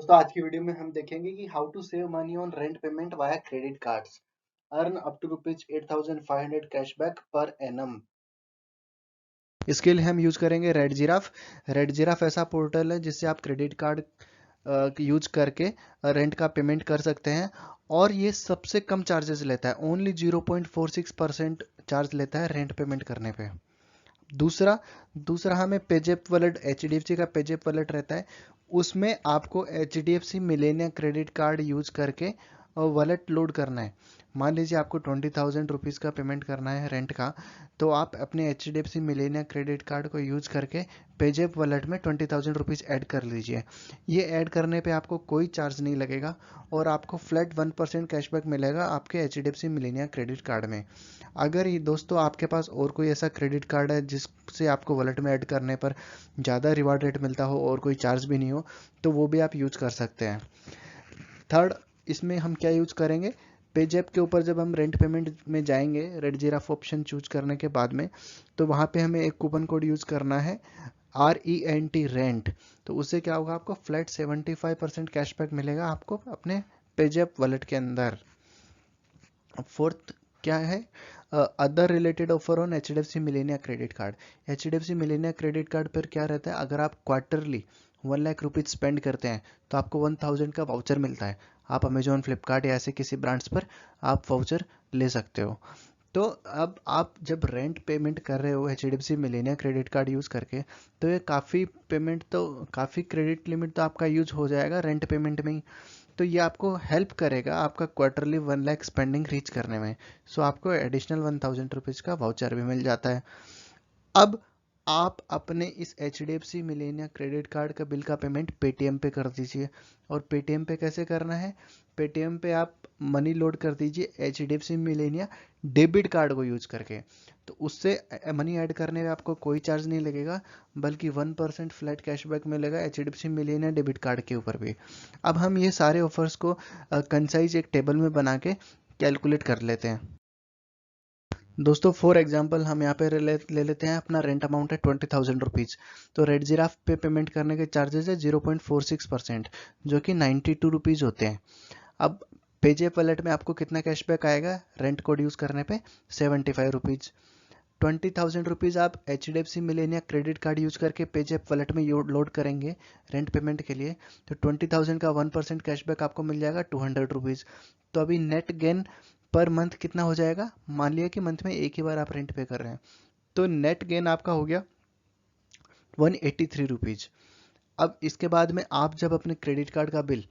दोस्तों आज की वीडियो में हम देखेंगे कि how to save money on rent payment via credit cards, earn up to ₹8,500 cashback per annum. इसके लिए हम यूज करेंगे रेड जिराफ। रेड जिराफ ऐसा पोर्टल है जिससे आप क्रेडिट कार्ड यूज करके रेंट का पेमेंट कर सकते हैं और ये सबसे कम चार्जेस लेता है, ओनली 0.46% चार्ज लेता है रेंट पेमेंट करने पे। दूसरा दूसरा हमें पेजेप वॉलेट, HDFC का पेजेप वॉलेट रहता है, उसमें आपको HDFC Melania credit card use करके वॉलेट लोड करना है। मान लीजिए आपको 20,000 रुपीज़ का पेमेंट करना है रेंट का, तो आप अपने HDFC मिलेनिया क्रेडिट कार्ड को यूज करके पेजेप वॉलेट में 20,000 रुपीज़ ऐड कर लीजिए। ये ऐड करने पे आपको कोई चार्ज नहीं लगेगा और आपको फ्लैट 1% कैशबैक मिलेगा आपके HDFC मिलेनिया क्रेडिट कार्ड में। अगर ये दोस्तों आपके पास और कोई ऐसा क्रेडिट कार्ड है जिससे आपको वॉलेट में ऐड करने पर ज़्यादा रिवार्ड रेट मिलता हो और कोई चार्ज भी नहीं हो, तो वो भी आप यूज कर सकते हैं। थर्ड, इसमें हम क्या यूज करेंगे, पेजैप के ऊपर जब हम रेंट पेमेंट में जाएंगे, रेड जिराफ ऑप्शन चूज करने के बाद में, तो वहाँ पे हमें एक कूपन कोड यूज करना है RENT रेंट। तो उससे क्या होगा, आपको फ्लैट 75% कैशबैक मिलेगा आपको अपने पेजैप वॉलेट के अंदर। फोर्थ क्या है, other related offer on HDFC Melania credit card. HDFC Melania credit card पर क्या रहता है, अगर आप क्वार्टरली 1 लाख रुपीज स्पेंड करते हैं तो आपको 1,000 का वाउचर मिलता है। आप अमेजोन, फ्लिपकार्ट या ऐसे किसी ब्रांड्स पर आप वाउचर ले सकते हो। तो अब आप जब रेंट पेमेंट कर रहे हो HDFC Melania credit card use करके, तो ये काफ़ी क्रेडिट लिमिट तो आपका यूज हो जाएगा रेंट पेमेंट में ही। तो ये आपको हेल्प करेगा आपका क्वार्टरली 1 लाख स्पेंडिंग रीच करने में। सो आपको एडिशनल 1,000 रुपीज़ का वाउचर भी मिल जाता है। अब आप अपने इस HDFC मिलेनिया क्रेडिट कार्ड का बिल का पेमेंट पेटीएम पे कर दीजिए। और पेटीएम पे कैसे करना है, पेटीएम पे आप मनी लोड कर दीजिए HDFC मिलेनिया डेबिट कार्ड को यूज करके। तो उससे मनी ऐड करने में आपको कोई चार्ज नहीं लगेगा, बल्कि 1% फ्लैट कैशबैक मिलेगा HDFC मिलेनिया डेबिट कार्ड के ऊपर भी। अब हम ये सारे ऑफर्स को कंसाइज एक टेबल में बना के कैलकुलेट कर लेते हैं। दोस्तों फॉर एग्जांपल हम यहाँ पे ले लेते हैं, अपना रेंट अमाउंट है 20,000 रुपीज़। तो रेड जिराफ पे पेमेंट करने के चार्जेस है 0.46%, जो कि 92 रुपीज़ होते हैं। अब पेजेप वॉलेट में आपको कितना कैशबैक आएगा रेंट कोड यूज़ करने पे, 75 रुपीज़। 20,000 रुपीज़ आप HDFC Melania credit card use करके पेजेप वॉलेट में लोड करेंगे रेंट पेमेंट के लिए, तो 20,000 का 1% कैशबैक आपको मिल जाएगा 200 रुपीज़। तो अभी नेट गेन पर मंथ कितना हो जाएगा, मान लिया कि मंथ में एक ही बार आप रेंट पे कर रहे हैं, तो नेट गेन आपका हो गया 183 रुपीज़। अब इसके बाद में आप जब अपने क्रेडिट कार्ड का bill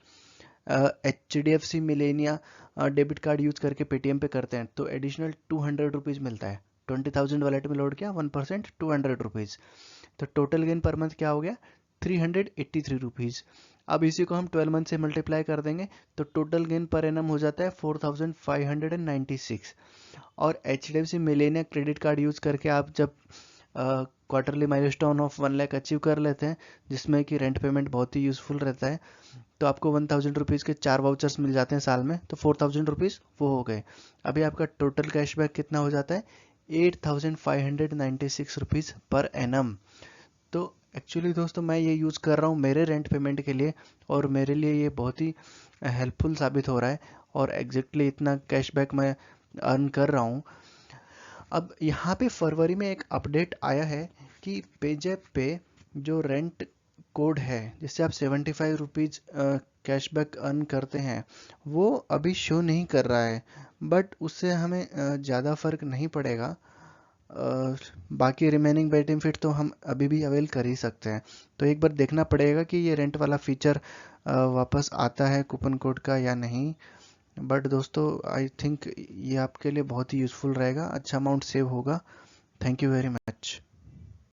HDFC Millennia debit card use करके पेटीएम पे करते हैं, तो एडिशनल 200 रुपीज़ मिलता है। 20,000 वॉलेट में लोड किया, 1% 200 रुपीज़, तो टोटल गेन पर मंथ क्या हो गया, 383 रुपीज़। अब इसी को हम 12 मंथ से मल्टीप्लाई कर देंगे तो टोटल गेन पर एनम हो जाता है 4,596। और HDFC Melania credit card use करके आप जब quarterly milestone of 1 lakh achieve कर लेते हैं, जिसमें कि रेंट पेमेंट बहुत ही यूजफुल रहता है, तो आपको 1,000 रुपीज़ के 4 वाउचर्स मिल जाते हैं साल में, तो 4,000 रुपीज़ वो हो गए। अभी आपका टोटल कैशबैक कितना हो जाता है, 8,596 रुपीज़ पर एनम। तो एक्चुअली दोस्तों मैं ये यूज़ कर रहा हूँ मेरे रेंट पेमेंट के लिए, और मेरे लिए ये बहुत ही हेल्पफुल साबित हो रहा है, और एग्जैक्टली इतना कैशबैक मैं अर्न कर रहा हूँ। अब यहाँ पे फरवरी में एक अपडेट आया है कि पेजैप पे जो रेंट कोड है जिससे आप 75 रुपीज़ कैशबैक अर्न करते हैं, वो अभी शो नहीं कर रहा है, बट उससे हमें ज़्यादा फर्क नहीं पड़ेगा। बाकी रिमेनिंग बेनिफिट तो हम अभी भी अवेल कर ही सकते हैं। तो एक बार देखना पड़ेगा कि ये रेंट वाला फीचर वापस आता है कूपन कोड का या नहीं। बट दोस्तों आई थिंक ये आपके लिए बहुत ही यूज़फुल रहेगा, अच्छा अमाउंट सेव होगा। Thank you very much.